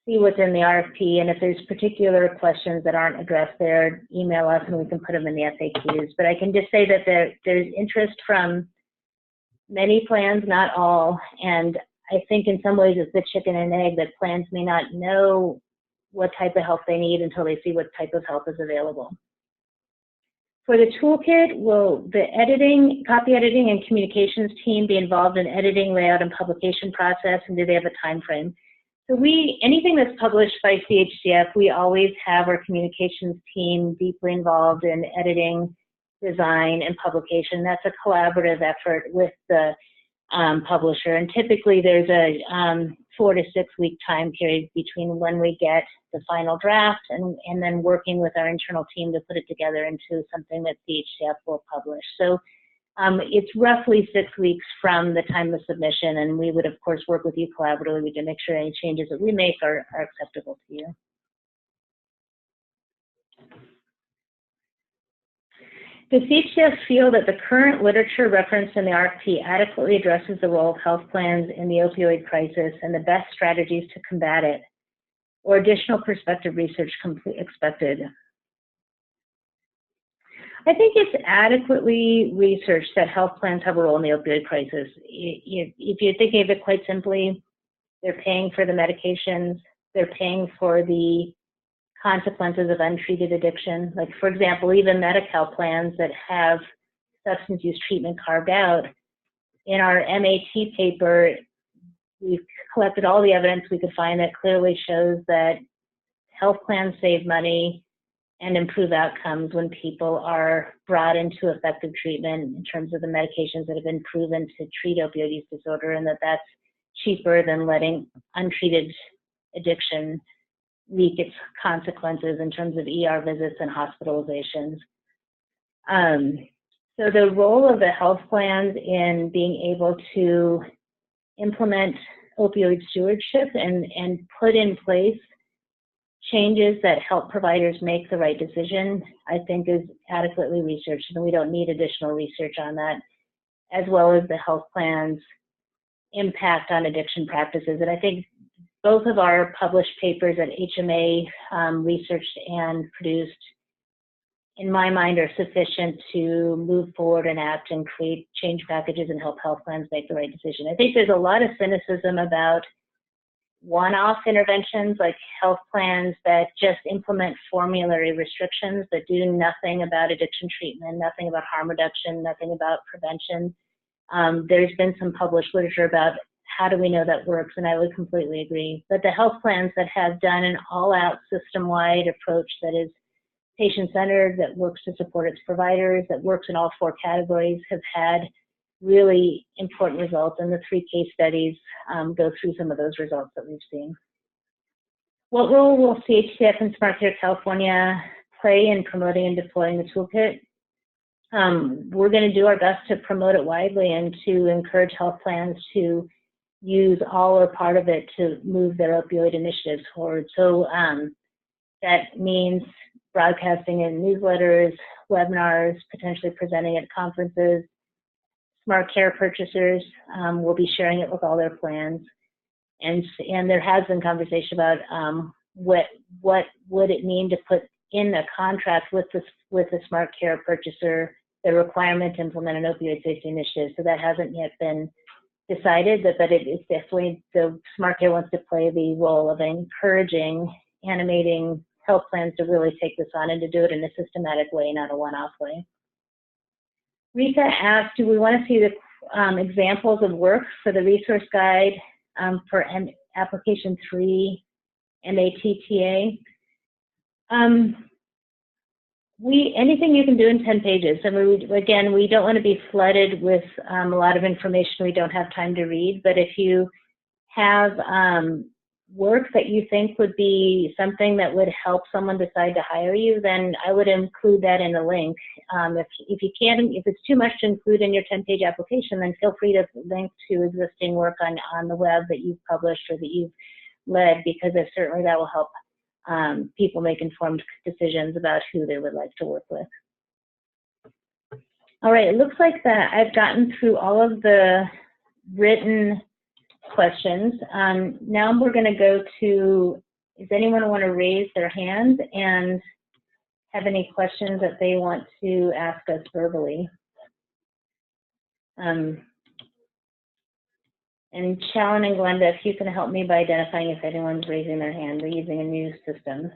see what's in the RFP, and if there's particular questions that aren't addressed there, email us and we can put them in the FAQs. But I can just say that there's interest from many plans, not all, and I think in some ways it's the chicken and egg that plans may not know what type of help they need until they see what type of help is available. For the toolkit, will the copy editing and communications team be involved in editing, layout, and publication process, and do they have a time frame? So anything that's published by CHCF, we always have our communications team deeply involved in editing, design, and publication. That's a collaborative effort with the publisher, and typically there's a 4 to 6 week time period between when we get the final draft and then working with our internal team to put it together into something that CHCF will publish. So it's roughly 6 weeks from the time of submission, and we would of course work with you collaboratively to make sure any changes that we make are acceptable to you. Does CHCF feel that the current literature referenced in the RFP adequately addresses the role of health plans in the opioid crisis and the best strategies to combat it, or additional prospective research expected? I think it's adequately researched that health plans have a role in the opioid crisis. If you're thinking of it quite simply, they're paying for the medications, they're paying for the consequences of untreated addiction. Like, for example, even Medi-Cal plans that have substance use treatment carved out. In our MAT paper, we've collected all the evidence we could find that clearly shows that health plans save money and improve outcomes when people are brought into effective treatment in terms of the medications that have been proven to treat opioid use disorder, and that's cheaper than letting untreated addiction reap its consequences in terms of ER visits and hospitalizations. So the role of the health plans in being able to implement opioid stewardship and put in place changes that help providers make the right decision, I think is adequately researched, and we don't need additional research on that, as well as the health plan's impact on addiction practices. And I think both of our published papers at HMA, researched and produced, in my mind, are sufficient to move forward and act and create change packages and help health plans make the right decision. I think there's a lot of cynicism about one-off interventions like health plans that just implement formulary restrictions that do nothing about addiction treatment, nothing about harm reduction, nothing about prevention. There's been some published literature about how do we know that works, and I would completely agree. But the health plans that have done an all-out system-wide approach that is patient-centered, that works to support its providers, that works in all four categories, have had really important results, and the 3 case studies go through some of those results that we've seen. What role will CHCF and Smart Care California play in promoting and deploying the toolkit? We're going to do our best to promote it widely and to encourage health plans to use all or part of it to move their opioid initiatives forward. So that means broadcasting in newsletters, webinars, potentially presenting at conferences. Smart Care purchasers will be sharing it with all their plans. And there has been conversation about what would it mean to put in a contract with the Smart Care purchaser the requirement to implement an opioid safety initiative. So that hasn't yet been decided, but it is definitely, the Smart Care wants to play the role of encouraging, animating health plans to really take this on and to do it in a systematic way, not a one-off way. Rita asked, do we want to see the examples of work for the resource guide for application 3 MATTA? Anything you can do in 10 pages. And again, we don't want to be flooded with a lot of information we don't have time to read, but if you have work that you think would be something that would help someone decide to hire you, then I would include that in a link. If you can't, if it's too much to include in your 10-page application, then feel free to link to existing work on the web that you've published or that you've led, because certainly that will help people make informed decisions about who they would like to work with. All right, it looks like that I've gotten through all of the written questions. Now we're going to go to, does anyone want to raise their hand and have any questions that they want to ask us verbally? And Challen and Glenda, if you can help me by identifying if anyone's raising their hand. We're using a new system.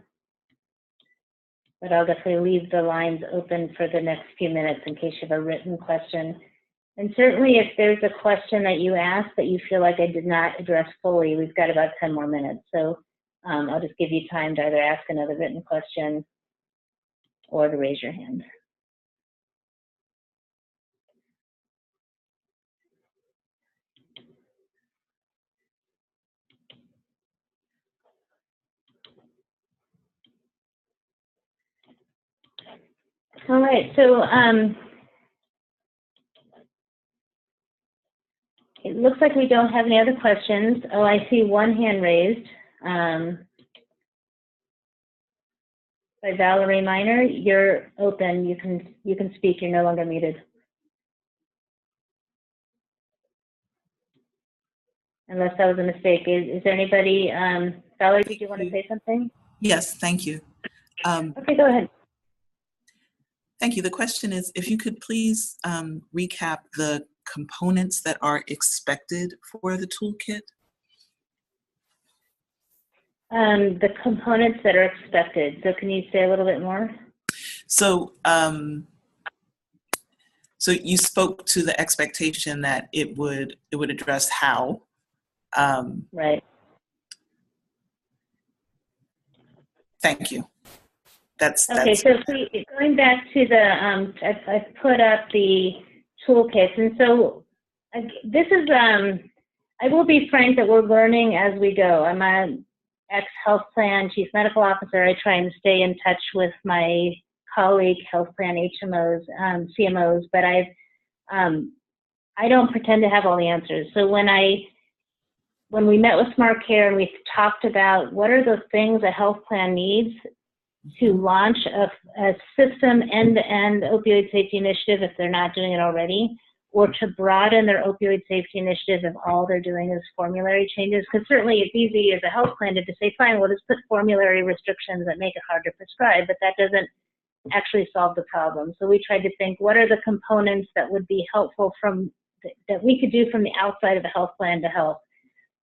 But I'll definitely leave the lines open for the next few minutes in case you have a written question. And certainly if there's a question that you asked that you feel like I did not address fully, we've got about 10 more minutes. So I'll just give you time to either ask another written question or to raise your hand. All right, so it looks like we don't have any other questions. Oh, I see one hand raised by Valerie Miner. You're open. You can speak. You're no longer muted. Unless that was a mistake. Is there anybody? Valerie, did you want to say something? Yes, thank you. Okay, go ahead. Thank you. The question is, if you could please recap the components that are expected for the toolkit. The components that are expected. So can you say a little bit more? So, so you spoke to the expectation that it would address how. Right. Thank you. That's okay. So going back to the, I've put up the toolkits, and so this is, I will be frank that we're learning as we go. I'm an ex-health plan chief medical officer. I try and stay in touch with my colleague health plan HMOs, CMOs, but I don't pretend to have all the answers. So when we met with Smart Care and we talked about what are the things a health plan needs to launch a system end-to-end opioid safety initiative if they're not doing it already, or to broaden their opioid safety initiative if all they're doing is formulary changes. Because certainly it's easy as a health plan to say, fine, we'll just put formulary restrictions that make it hard to prescribe, but that doesn't actually solve the problem. So we tried to think, what are the components that would be helpful that we could do from the outside of the health plan to help?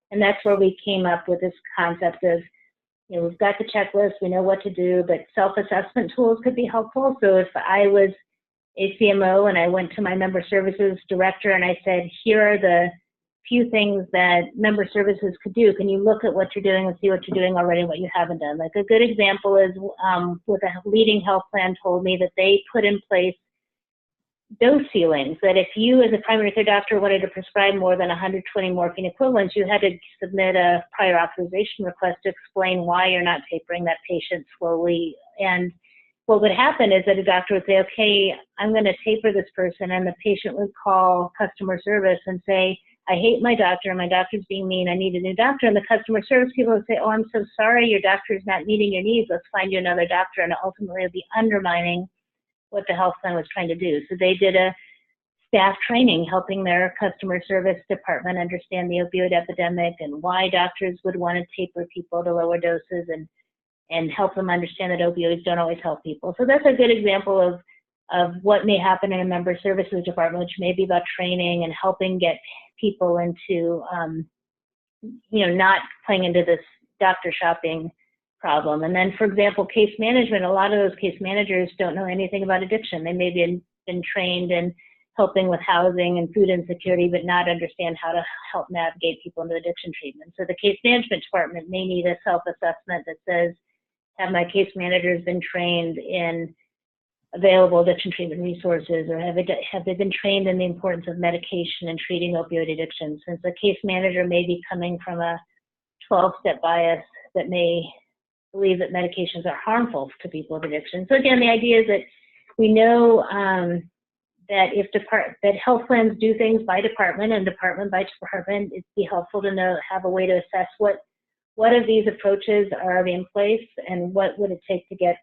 And that's where we came up with this concept of, you know, we've got the checklist, we know what to do, but self-assessment tools could be helpful. So if I was a CMO and I went to my member services director and I said, here are the few things that member services could do. Can you look at what you're doing and see what you're doing already and what you haven't done? Like a good example is with a leading health plan told me that they put in place dose ceilings, that if you as a primary care doctor wanted to prescribe more than 120 morphine equivalents, you had to submit a prior authorization request to explain why you're not tapering that patient slowly. And what would happen is that a doctor would say, okay, I'm going to taper this person, and the patient would call customer service and say, I hate my doctor, my doctor's being mean, I need a new doctor. And the customer service people would say, oh, I'm so sorry, your doctor is not meeting your needs, let's find you another doctor. And ultimately it would be undermining what the health plan was trying to do. So they did a staff training helping their customer service department understand the opioid epidemic and why doctors would want to taper people to lower doses, and help them understand that opioids don't always help people. So that's a good example of what may happen in a member services department, which may be about training and helping get people into, you know, not playing into this doctor shopping problem. And then, for example, case management, a lot of those case managers don't know anything about addiction. They may have been trained in helping with housing and food insecurity, but not understand how to help navigate people into addiction treatment. So the case management department may need a self-assessment that says, have my case managers been trained in available addiction treatment resources, or have they been trained in the importance of medication and treating opioid addiction? Since the case manager may be coming from a 12-step bias that may believe that medications are harmful to people with addiction. So again, the idea is that we know that health plans do things by department and department by department. It'd be helpful to have a way to assess what of these approaches are already in place and what would it take to get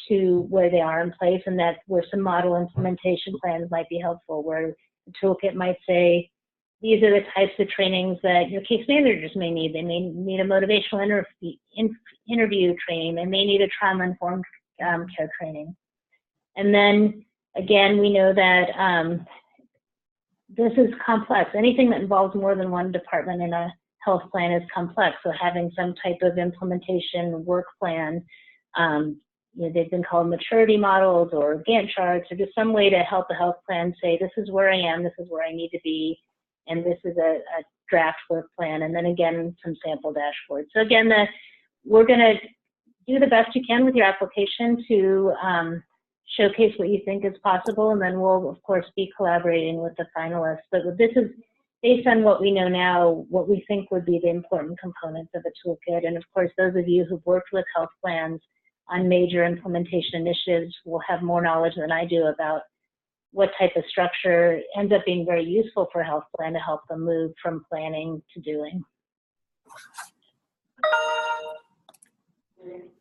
to where they are in place, and that where some model implementation plans might be helpful, where the toolkit might say, these are the types of trainings that your case managers may need. They may need a motivational interview training. They may need a trauma-informed care training. And then, again, we know that this is complex. Anything that involves more than one department in a health plan is complex. So having some type of implementation work plan, you know, they've been called maturity models or Gantt charts, or just some way to help a health plan say, this is where I am, this is where I need to be, and this is a draft work plan, and then again, some sample dashboards. So again, we're gonna do the best you can with your application to showcase what you think is possible, and then we'll, of course, be collaborating with the finalists. But this is based on what we know now, what we think would be the important components of a toolkit. And of course, those of you who've worked with health plans on major implementation initiatives will have more knowledge than I do about what type of structure ends up being very useful for a health plan to help them move from planning to doing.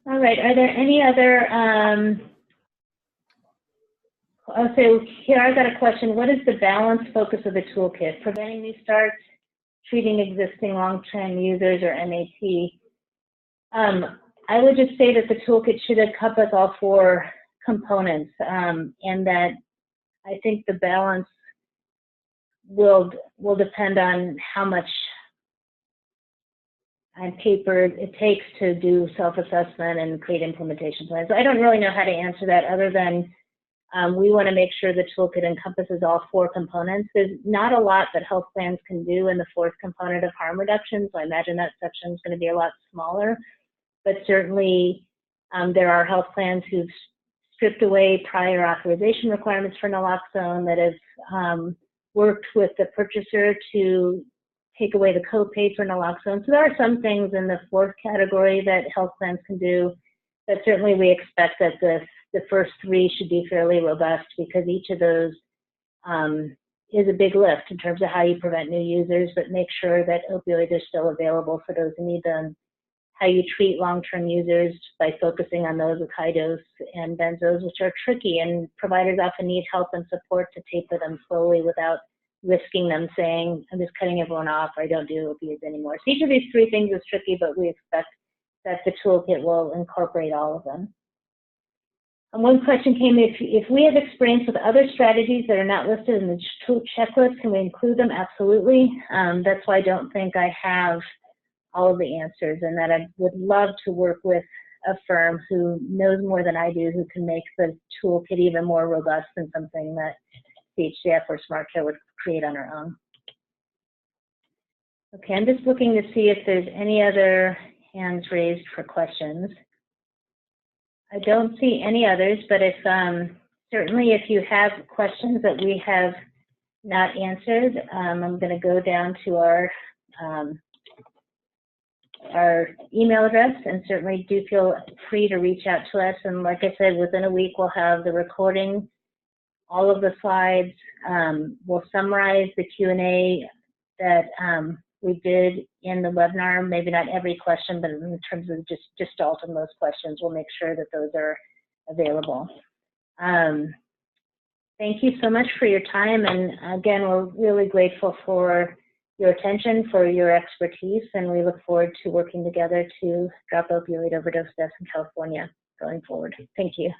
All right, are there any other, so here I've got a question. What is the balanced focus of the toolkit? Preventing new starts, treating existing long-term users, or MAT? I would just say that the toolkit should encompass all four components, and that I think the balance will depend on how much paper it takes to do self-assessment and create implementation plans. So I don't really know how to answer that other than we want to make sure the toolkit encompasses all 4 components. There's not a lot that health plans can do in the 4th component of harm reduction, so I imagine that section is going to be a lot smaller. But certainly there are health plans who've stripped away prior authorization requirements for naloxone, that have worked with the purchaser to take away the copay for naloxone. So there are some things in the 4th category that health plans can do, but certainly we expect that the first 3 should be fairly robust, because each of those is a big lift in terms of how you prevent new users, but make sure that opioids are still available for those who need them, how you treat long-term users by focusing on those with high dose and benzos, which are tricky, and providers often need help and support to taper them slowly without risking them saying, I'm just cutting everyone off, or I don't do opioids anymore. So each of these 3 things is tricky, but we expect that the toolkit will incorporate all of them. And one question came, if we have experience with other strategies that are not listed in the tool checklist, can we include them? Absolutely. That's why I don't think I have all of the answers, and that I would love to work with a firm who knows more than I do, who can make the toolkit even more robust than something that CHCF or SmartCare would create on our own. Okay, I'm just looking to see if there's any other hands raised for questions. I don't see any others, but if certainly if you have questions that we have not answered, I'm going to go down to our email address, and certainly do feel free to reach out to us. And like I said, within a week we'll have the recording, all of the slides. We'll summarize the Q&A that we did in the webinar, maybe not every question, but in terms of just ultimate those questions, we'll make sure that those are available. Thank you so much for your time, and again, we're really grateful for your attention, for your expertise, and we look forward to working together to drop opioid overdose deaths in California going forward. Thank you.